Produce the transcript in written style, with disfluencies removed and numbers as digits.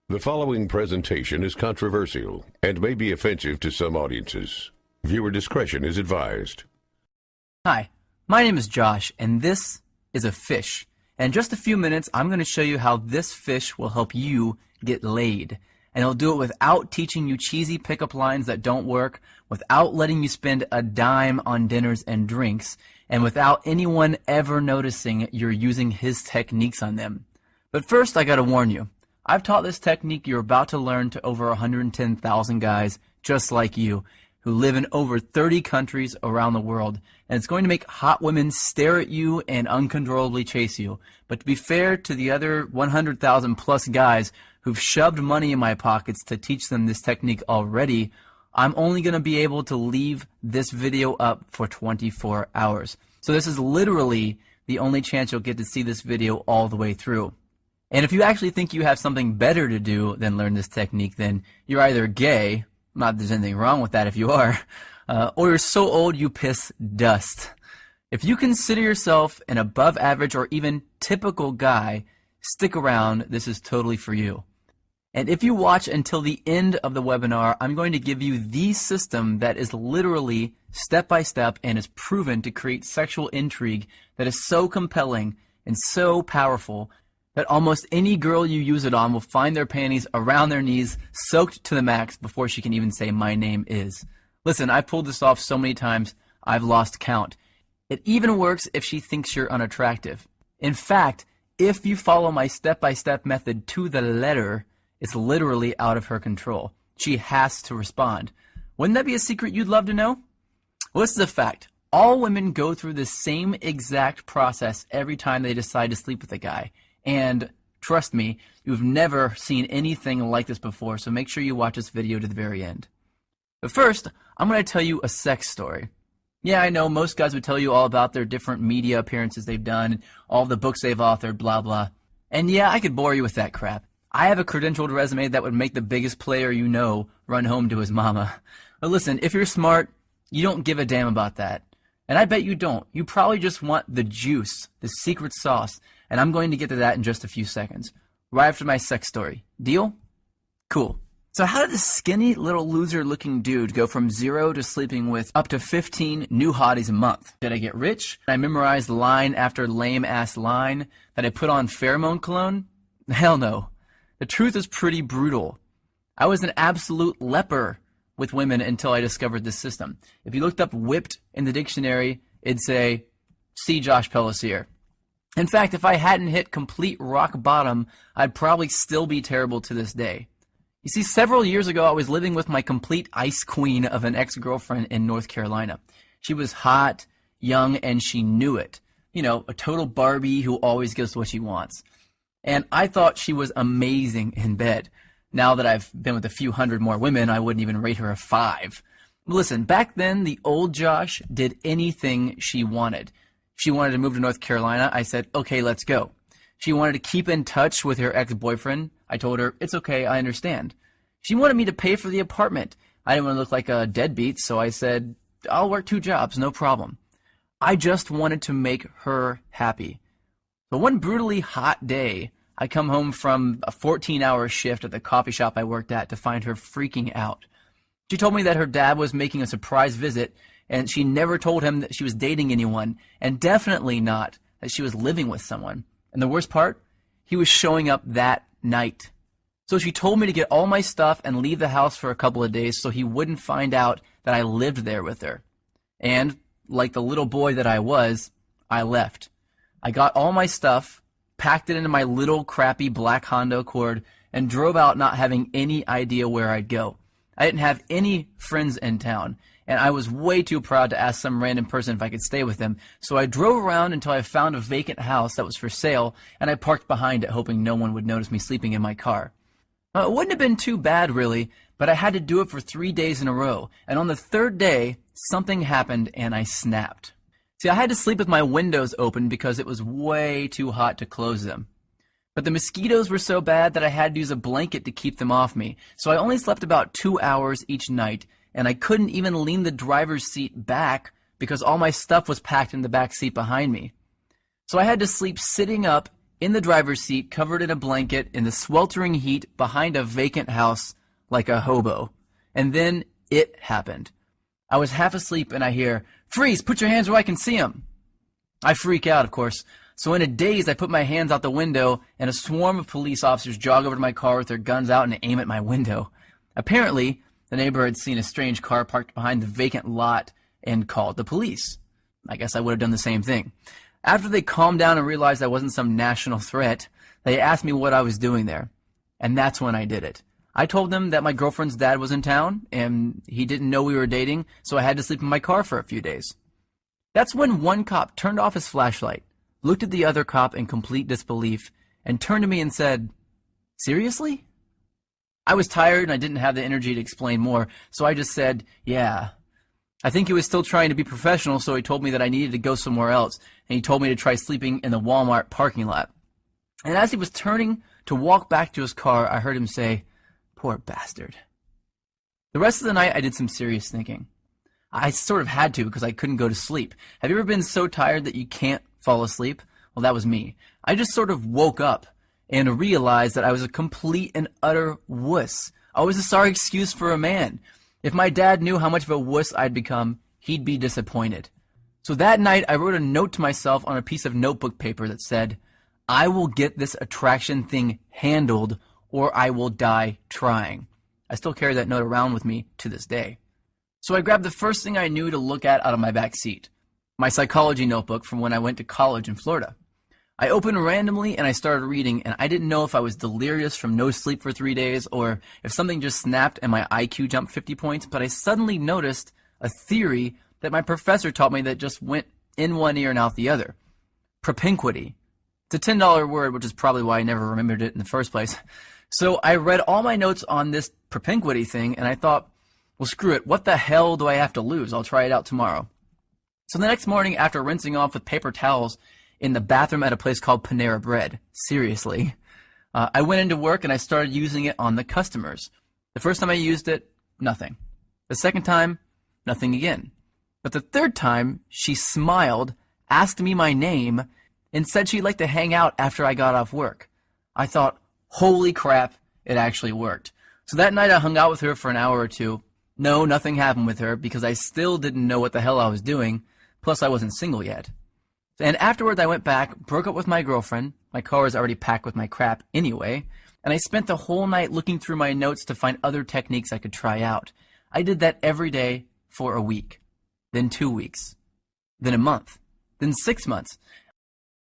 The following presentation is controversial and may be offensive to some audiences. Viewer discretion is advised. Hi, my name is Josh, and this is a fish. In just a few minutes, I'm going to show you how this fish will help you get laid. And it'll do it without teaching you cheesy pickup lines that don't work, without letting you spend a dime on dinners and drinks, and without anyone ever noticing you're using his techniques on them. But first, I gotta warn you. I've taught this technique you're about to learn to over 110,000 guys just like you who live in over 30 countries around the world, and it's going to make hot women stare at you and uncontrollably chase you. But to be fair to the other 100,000 plus guys who've shoved money in my pockets to teach them this technique already, I'm only going to be able to leave this video up for 24 hours. So this is literally the only chance you'll get to see this video all the way through. And if you actually think you have something better to do than learn this technique, then you're either gay, not that there's anything wrong with that if you are, or you're so old you piss dust. If you consider yourself an above average or even typical guy, stick around, this is totally for you. And if you watch until the end of the webinar, I'm going to give you the system that is literally step by step and is proven to create sexual intrigue that is so compelling and so powerful that almost any girl you use it on will find their panties around their knees, soaked to the max before she can even say, "My name is." Listen, I've pulled this off so many times, I've lost count. It even works if she thinks you're unattractive. In fact, if you follow my step-by-step method to the letter, it's literally out of her control. She has to respond. Wouldn't that be a secret you'd love to know? Well, this is a fact. All women go through the same exact process every time they decide to sleep with a guy. And trust me, you've never seen anything like this before, so make sure you watch this video to the very end. But first, I'm going to tell you a sex story. Yeah, I know most guys would tell you all about their different media appearances they've done, all the books they've authored, blah, blah. And yeah, I could bore you with that crap. I have a credentialed resume that would make the biggest player you know run home to his mama. But listen, if you're smart, you don't give a damn about that. And I bet you don't. You probably just want the juice, the secret sauce. And I'm going to get to that in just a few seconds, right after my sex story. Deal? Cool. So how did this skinny little loser-looking dude go from 0 to sleeping with up to 15 new hotties a month? Did I get rich? Did I memorize line after lame-ass line? Did I put on pheromone cologne? Hell no. The truth is pretty brutal. I was an absolute leper with women until I discovered this system. If you looked up whipped in the dictionary, it'd say, see Josh Pellisier. In fact, if I hadn't hit complete rock bottom, I'd probably still be terrible to this day. You see, several years ago, I was living with my complete ice queen of an ex-girlfriend in North Carolina. She was hot, young, and she knew it. You know, a total Barbie who always gets what she wants. And I thought she was amazing in bed. Now that I've been with a few hundred more women, I wouldn't even rate her a 5. Listen, back then, the old Josh did anything she wanted. She wanted to move to North Carolina. I said, okay, let's go. She wanted to keep in touch with her ex-boyfriend. I told her, it's okay, I understand. She wanted me to pay for the apartment. I didn't want to look like a deadbeat, so I said, I'll work 2 jobs, no problem. I just wanted to make her happy. So one brutally hot day, I come home from a 14-hour shift at the coffee shop I worked at to find her freaking out. She told me that her dad was making a surprise visit, and she never told him that she was dating anyone, and definitely not that she was living with someone. And the worst part, he was showing up that night. So she told me to get all my stuff and leave the house for a couple of days so he wouldn't find out that I lived there with her. And, like the little boy that I was, I left. I got all my stuff, packed it into my little crappy black Honda Accord, and drove out not having any idea where I'd go. I didn't have any friends in town, and I was way too proud to ask some random person if I could stay with them, so I drove around until I found a vacant house that was for sale, and I parked behind it hoping no one would notice me sleeping in my car. It wouldn't have been too bad, really, but I had to do it for 3 days in a row, and on the 3rd day, something happened and I snapped. See, I had to sleep with my windows open because it was way too hot to close them. But the mosquitoes were so bad that I had to use a blanket to keep them off me, so I only slept about 2 hours each night, and I couldn't even lean the driver's seat back because all my stuff was packed in the back seat behind me. So I had to sleep sitting up in the driver's seat, covered in a blanket, in the sweltering heat, behind a vacant house, like a hobo. And then it happened. I was half asleep and I hear, "Freeze, put your hands where I can see them." I freak out, of course. So in a daze, I put my hands out the window and a swarm of police officers jog over to my car with their guns out and aim at my window. Apparently, the neighbor had seen a strange car parked behind the vacant lot and called the police. I guess I would have done the same thing. After they calmed down and realized I wasn't some national threat, they asked me what I was doing there. And that's when I did it. I told them that my girlfriend's dad was in town and he didn't know we were dating, so I had to sleep in my car for a few days. That's when one cop turned off his flashlight, looked at the other cop in complete disbelief, and turned to me and said, "Seriously?" I was tired and I didn't have the energy to explain more, so I just said, "Yeah." I think he was still trying to be professional, so he told me that I needed to go somewhere else, and he told me to try sleeping in the Walmart parking lot. And as he was turning to walk back to his car, I heard him say, "Poor bastard." The rest of the night, I did some serious thinking. I sort of had to because I couldn't go to sleep. Have you ever been so tired that you can't fall asleep? Well, that was me. I just sort of woke up and realized that I was a complete and utter wuss. I was a sorry excuse for a man. If my dad knew how much of a wuss I'd become, he'd be disappointed. So that night, I wrote a note to myself on a piece of notebook paper that said, "I will get this attraction thing handled or I will die trying." I still carry that note around with me to this day. So I grabbed the first thing I knew to look at out of my back seat, my psychology notebook from when I went to college in Florida. I opened randomly and I started reading, and I didn't know if I was delirious from no sleep for 3 days or if something just snapped and my IQ jumped 50 points, but I suddenly noticed a theory that my professor taught me that just went in one ear and out the other. Propinquity. It's a $10 word, which is probably why I never remembered it in the first place. So I read all my notes on this propinquity thing, and I thought, well, screw it. What the hell do I have to lose? I'll try it out tomorrow. So the next morning, after rinsing off with paper towels in the bathroom at a place called Panera Bread, seriously, I went into work and I started using it on the customers. The first time I used it, nothing. The second time, nothing again. But the third time, she smiled, asked me my name, and said she'd like to hang out after I got off work. I thought, holy crap, it actually worked. So that night I hung out with her for an hour or two. No, nothing happened with her because I still didn't know what the hell I was doing, plus I wasn't single yet. And afterwards I went back, broke up with my girlfriend. My car was already packed with my crap anyway, and I spent the whole night looking through my notes to find other techniques I could try out. I did that every day for a week, then 2 weeks, then a month, then 6 months.